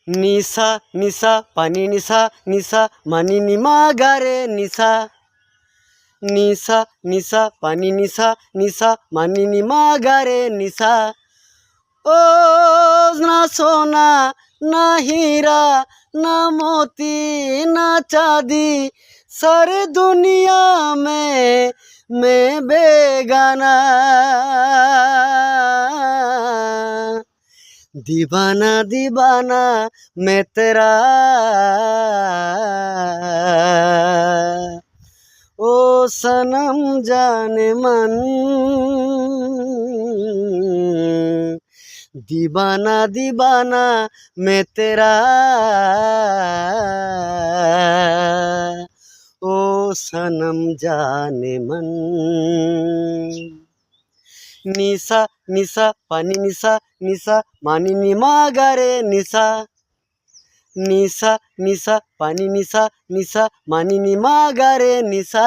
নিশা নিশা পানি নিশা নিশা মানি নিমা গারে নিশা নিশা নিশা পানি নিশা নিশা মানি নিমা গারে নিশা ও না সোনা না हीरा ना मोती ना चांदी सारे दुनिया में मैं बेगाना दीवाना दीवाना मैं तेरा ओ सनम जाने मन दीवाना दीवाना मैं तेरा ओ सनम जाने मन निशा निशा पानी निशा निशा मानी निमा गारे निशा निशा निशा पानी निशा निशा मानी निमा गारे निशा।